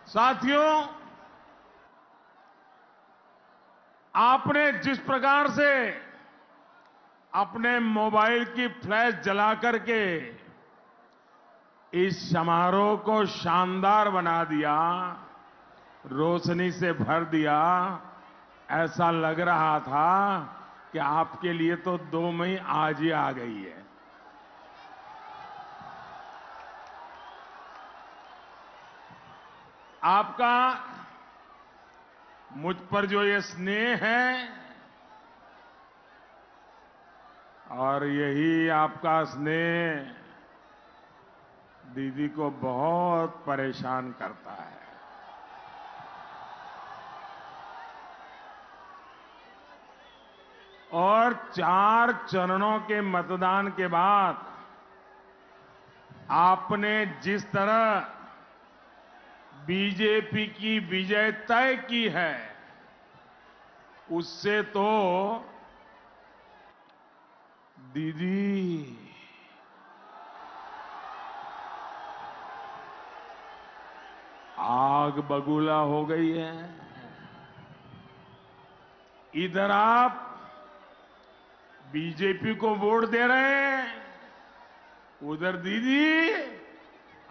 साथियों, आपने जिस प्रकार से अपने मोबाइल की फ्लैश जला करके इस समारोह को शानदार बना दिया, रोशनी से भर दिया, ऐसा लग रहा था कि आपके लिए तो 2 मई आज ही आ गई है। आपका मुझ पर जो ये स्नेह है और यही आपका स्नेह दीदी को बहुत परेशान करता है। और 4 चरणों के मतदान के बाद आपने जिस तरह बीजेपी की विजय तय की है, उससे तो दीदी आग बबूला हो गई है। इधर आप बीजेपी को वोट दे रहे हैं, उधर दीदी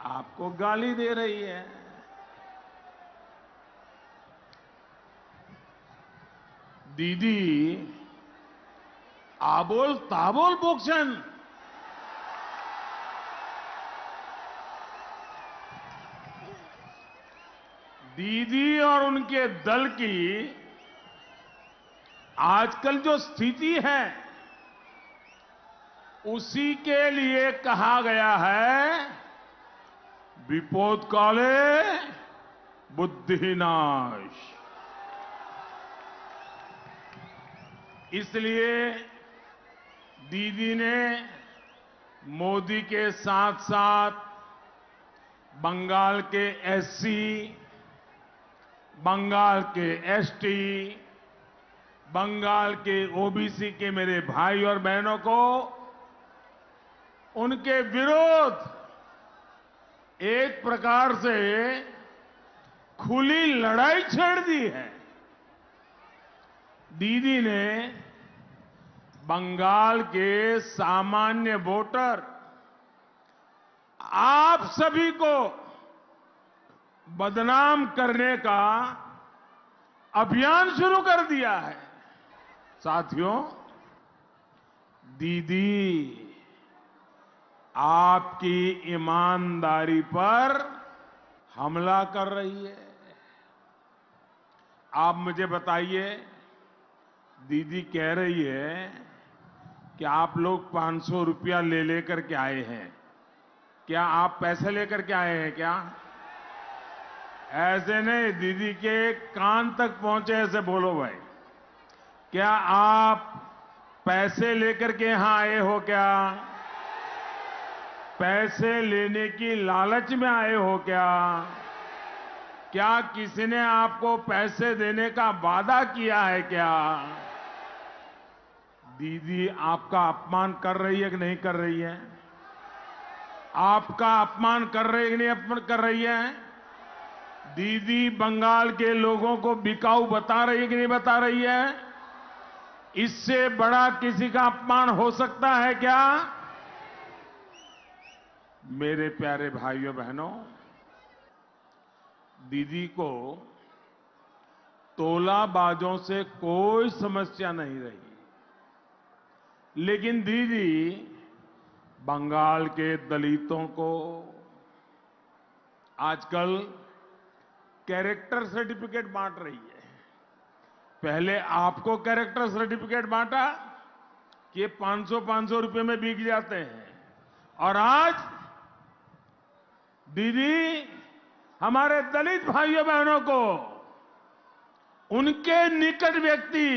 आपको गाली दे रही है। दीदी आबोल ताबोल बोक्सन, दीदी और उनके दल की आजकल जो स्थिति है, उसी के लिए कहा गया है विपोद काले बुद्धिनाश। इसलिए दीदी ने मोदी के साथ साथ बंगाल के एससी, बंगाल के एसटी, बंगाल के ओबीसी के मेरे भाई और बहनों को उनके विरोध एक प्रकार से खुली लड़ाई छेड़ दी है। दीदी ने बंगाल के सामान्य वोटर आप सभी को बदनाम करने का अभियान शुरू कर दिया है। साथियों, दीदी आपकी ईमानदारी पर हमला कर रही है। आप मुझे बताइए, दीदी कह रही है कि आप लोग 500 रुपया ले लेकर के आए हैं। क्या आप पैसे लेकर के आए हैं क्या? ऐसे नहीं, दीदी के कान तक पहुंचे ऐसे बोलो भाई। क्या आप पैसे लेकर के यहां आए हो क्या? पैसे लेने की लालच में आए हो क्या? क्या किसी ने आपको पैसे देने का वादा किया है क्या? दीदी आपका अपमान कर रही है कि नहीं कर रही है? आपका अपमान कर रही है कि नहीं अपमान कर रही है? दीदी बंगाल के लोगों को बिकाऊ बता रही है कि नहीं बता रही है? इससे बड़ा किसी का अपमान हो सकता है क्या? मेरे प्यारे भाइयों बहनों, दीदी को तोलाबाजों से कोई समस्या नहीं रही, लेकिन दीदी बंगाल के दलितों को आजकल कैरेक्टर सर्टिफिकेट बांट रही है। पहले आपको कैरेक्टर सर्टिफिकेट बांटा कि ये 500 रुपए में बिक जाते हैं, और आज दीदी हमारे दलित भाइयों बहनों को उनके निकट व्यक्ति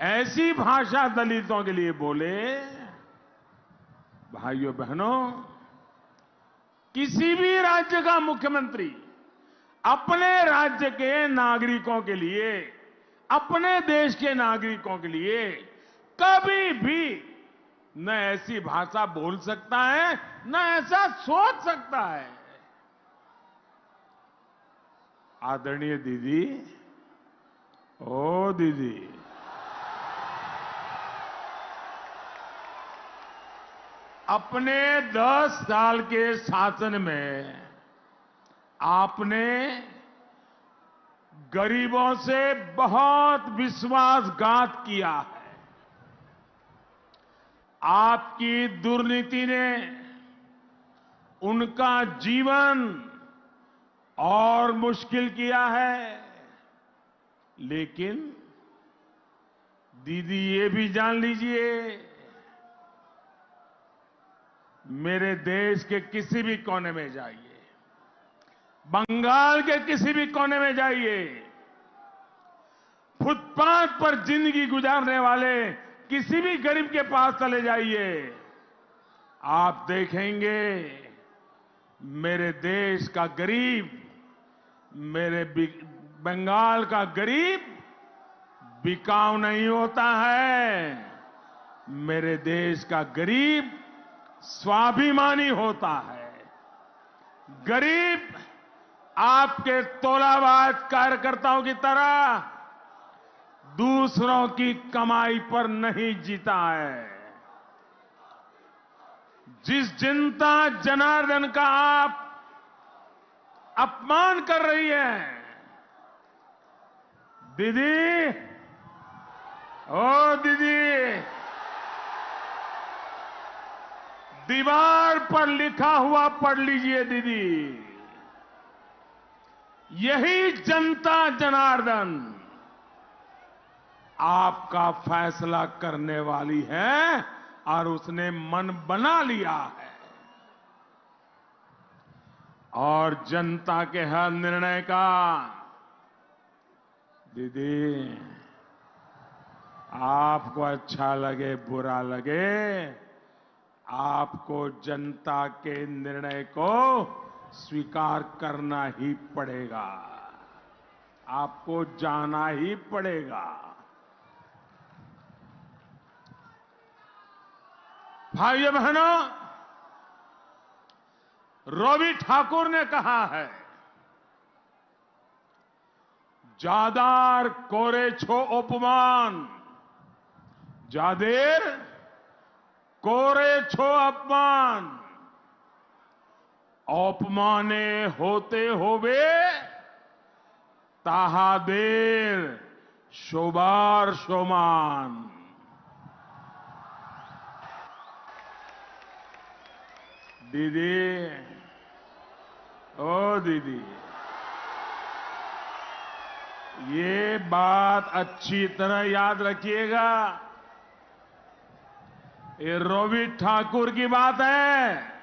ऐसी भाषा दलितों के लिए बोले। भाइयों बहनों, किसी भी राज्य का मुख्यमंत्री अपने राज्य के नागरिकों के लिए, अपने देश के नागरिकों के लिए कभी भी न ऐसी भाषा बोल सकता है, न ऐसा सोच सकता है। आदरणीय दीदी, ओ दीदी, अपने 10 साल के शासन में आपने गरीबों से बहुत विश्वासघात किया है। आपकी दुर्नीति ने उनका जीवन और मुश्किल किया है। लेकिन दीदी ये भी जान लीजिए, मेरे देश के किसी भी कोने में जाइए, बंगाल के किसी भी कोने में जाइए, फुटपाथ पर जिंदगी गुजारने वाले किसी भी गरीब के पास चले जाइए, आप देखेंगे मेरे देश का गरीब, मेरे बंगाल का गरीब बिकाऊ नहीं होता है। मेरे देश का गरीब स्वाभिमानी होता है। गरीब आपके तोलाबाज कार्यकर्ताओं की तरह दूसरों की कमाई पर नहीं जीता है। जिस जनता जनार्दन का आप अपमान कर रही है, दीदी, ओ दीदी, दीवार पर लिखा हुआ पढ़ लीजिए दीदी। यही जनता जनार्दन आपका फैसला करने वाली है और उसने मन बना लिया है। और जनता के हर निर्णय का दीदी, आपको अच्छा लगे बुरा लगे, आपको जनता के निर्णय को स्वीकार करना ही पड़ेगा। आपको जाना ही पड़ेगा। भाइयों बहनों, रवि ठाकुर ने कहा है, जादार कोरे छो अपमान, जादेर कोरे छो अपमान, अपमाने होते होवे ताहादेर शोभार शोमान। दीदी, ओ दीदी, ये बात अच्छी तरह याद रखिएगा। ये रवि ठाकुर की बात है।